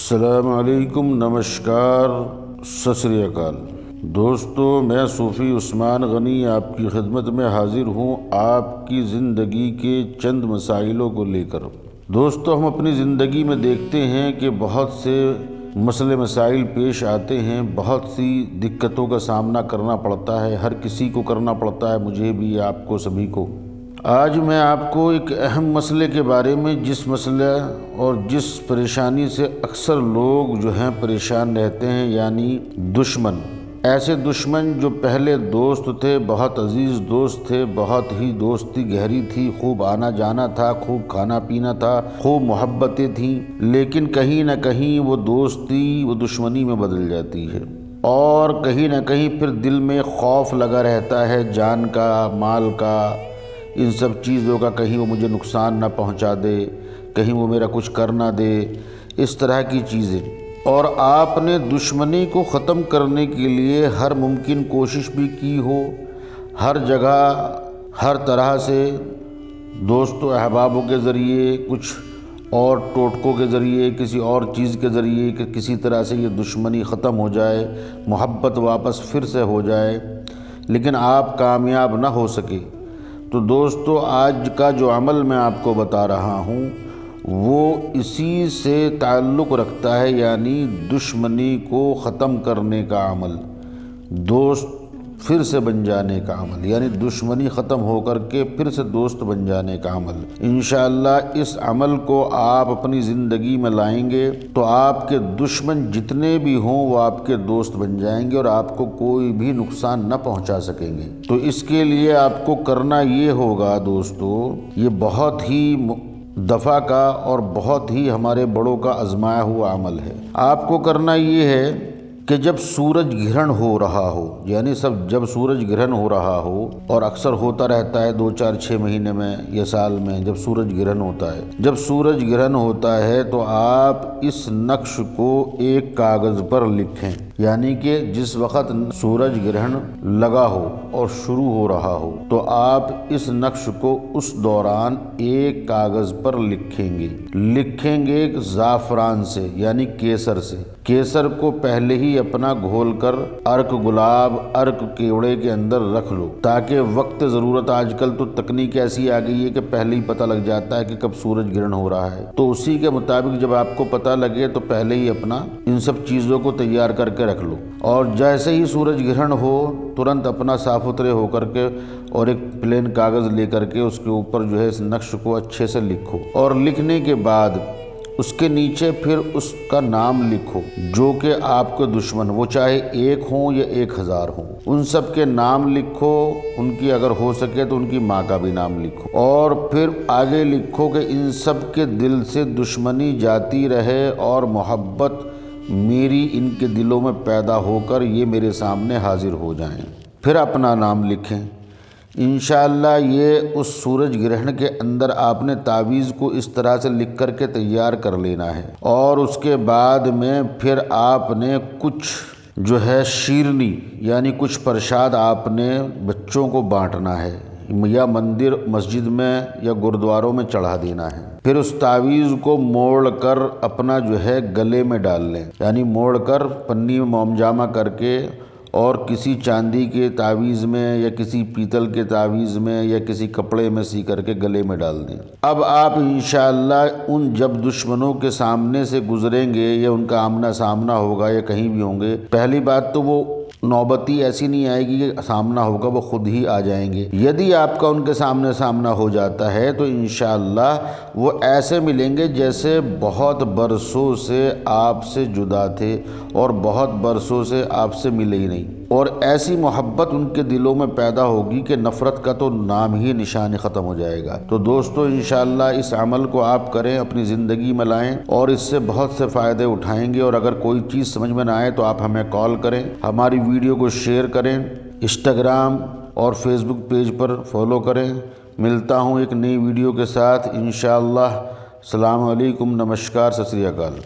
السلام علیکم، نمسکار، ست سری اکال۔ دوستو، میں صوفی عثمان غنی آپ کی خدمت میں حاضر ہوں آپ کی زندگی کے چند مسائلوں کو لے کر۔ دوستو، ہم اپنی زندگی میں دیکھتے ہیں کہ بہت سے مسئلے مسائل پیش آتے ہیں، بہت سی دقتوں کا سامنا کرنا پڑتا ہے، ہر کسی کو کرنا پڑتا ہے، مجھے بھی، آپ کو، سبھی کو۔ آج میں آپ کو ایک اہم مسئلے کے بارے میں، جس مسئلہ اور جس پریشانی سے اکثر لوگ جو ہیں پریشان رہتے ہیں، یعنی دشمن۔ ایسے دشمن جو پہلے دوست تھے، بہت عزیز دوست تھے، بہت ہی دوستی گہری تھی، خوب آنا جانا تھا، خوب کھانا پینا تھا، خوب محبتیں تھیں، لیکن کہیں نہ کہیں وہ دوستی وہ دشمنی میں بدل جاتی ہے، اور کہیں نہ کہیں پھر دل میں خوف لگا رہتا ہے، جان کا، مال کا، ان سب چیزوں کا، کہیں وہ مجھے نقصان نہ پہنچا دے، کہیں وہ میرا کچھ کر نہ دے، اس طرح کی چیزیں۔ اور آپ نے دشمنی کو ختم کرنے کے لیے ہر ممکن کوشش بھی کی ہو، ہر جگہ، ہر طرح سے، دوست و احبابوں کے ذریعے، کچھ اور ٹوٹکوں کے ذریعے، کسی اور چیز کے ذریعے، کہ کسی طرح سے یہ دشمنی ختم ہو جائے، محبت واپس پھر سے ہو جائے، لیکن آپ کامیاب نہ ہو سکے۔ تو دوستو، آج کا جو عمل میں آپ کو بتا رہا ہوں وہ اسی سے تعلق رکھتا ہے، یعنی دشمنی کو ختم کرنے کا عمل، دوست پھر سے بن جانے کا عمل، یعنی دشمنی ختم ہو کر کے پھر سے دوست بن جانے کا عمل۔ انشاءاللہ اس عمل کو آپ اپنی زندگی میں لائیں گے تو آپ کے دشمن جتنے بھی ہوں وہ آپ کے دوست بن جائیں گے، اور آپ کو کوئی بھی نقصان نہ پہنچا سکیں گے۔ تو اس کے لیے آپ کو کرنا یہ ہوگا دوستو، یہ بہت ہی دفعہ کا اور بہت ہی ہمارے بڑوں کا آزمایا ہوا عمل ہے۔ آپ کو کرنا یہ ہے کہ جب سورج گرہن ہو رہا ہو، یعنی جب سورج گرہن ہو رہا ہو، اور اکثر ہوتا رہتا ہے 2 4 6 مہینے میں یا سال میں جب سورج گرہن ہوتا ہے، جب سورج گرہن ہوتا ہے تو آپ اس نقش کو ایک کاغذ پر لکھیں، یعنی کہ جس وقت سورج گرہن لگا ہو اور شروع ہو رہا ہو تو آپ اس نقش کو اس دوران ایک کاغذ پر لکھیں گے زعفران سے، یعنی کیسر سے۔ کیسر کو پہلے ہی اپنا گھول کر ارک گلاب، ارک کیوڑے کے اندر رکھ لو، تاکہ وقت ضرورت، آج کل تو تکنیک ایسی آ گئی ہے کہ پہلے ہی پتہ لگ جاتا ہے کہ کب سورج گرہن ہو رہا ہے، تو اسی کے مطابق جب آپ کو پتہ لگے تو پہلے ہی اپنا ان سب چیزوں کو تیار کر کے رکھ لو، اور جیسے ہی سورج گرہن ہو ترنت اپنا صاف ستھرے ہو کر کے اور ایک پلین کاغذ لے کر کے اس کے اوپر جو ہے اس نقش کو اچھے سے لکھو، اور لکھنے کے بعد اس کے نیچے پھر اس کا نام لکھو، جو کہ آپ کے دشمن، وہ چاہے 1 ہوں یا 1000 ہوں، ان سب کے نام لکھو، ان کی اگر ہو سکے تو ان کی ماں کا بھی نام لکھو، اور پھر آگے لکھو کہ ان سب کے دل سے دشمنی جاتی رہے اور محبت میری ان کے دلوں میں پیدا ہو کر یہ میرے سامنے حاضر ہو جائیں۔ پھر اپنا نام لکھیں۔ انشاءاللہ یہ اس سورج گرہن کے اندر آپ نے تعویذ کو اس طرح سے لکھ کر کے تیار کر لینا ہے، اور اس کے بعد میں پھر آپ نے کچھ جو ہے شیرنی، یعنی کچھ پرساد آپ نے بچوں کو بانٹنا ہے، یا مندر مسجد میں یا گردواروں میں چڑھا دینا ہے۔ پھر اس تعویذ کو موڑ کر اپنا جو ہے گلے میں ڈال لیں، یعنی موڑ کر پنی میں موم جامہ کر کے، اور کسی چاندی کے تعویذ میں یا کسی پیتل کے تعویذ میں یا کسی کپڑے میں سی کر کے گلے میں ڈال دیں۔ اب آپ انشاءاللہ ان جب دشمنوں کے سامنے سے گزریں گے یا ان کا آمنا سامنا ہوگا یا کہیں بھی ہوں گے، پہلی بات تو وہ نوبتی ایسی نہیں آئے گی کہ سامنا ہوگا، وہ خود ہی آ جائیں گے۔ یدی آپ کا ان کے سامنے سامنا ہو جاتا ہے تو انشاءاللہ وہ ایسے ملیں گے جیسے بہت برسوں سے آپ سے جدا تھے اور بہت برسوں سے آپ سے ملے ہی نہیں، اور ایسی محبت ان کے دلوں میں پیدا ہوگی کہ نفرت کا تو نام ہی نشان ختم ہو جائے گا۔ تو دوستو، انشاءاللہ اس عمل کو آپ کریں، اپنی زندگی میں لائیں، اور اس سے بہت سے فائدے اٹھائیں گے۔ اور اگر کوئی چیز سمجھ میں نہ آئے تو آپ ہمیں کال کریں، ہماری ویڈیو کو شیئر کریں، انسٹاگرام اور فیس بک پیج پر فالو کریں۔ ملتا ہوں ایک نئی ویڈیو کے ساتھ انشاءاللہ۔ السلام علیکم، نمسکار، ست سری اکال۔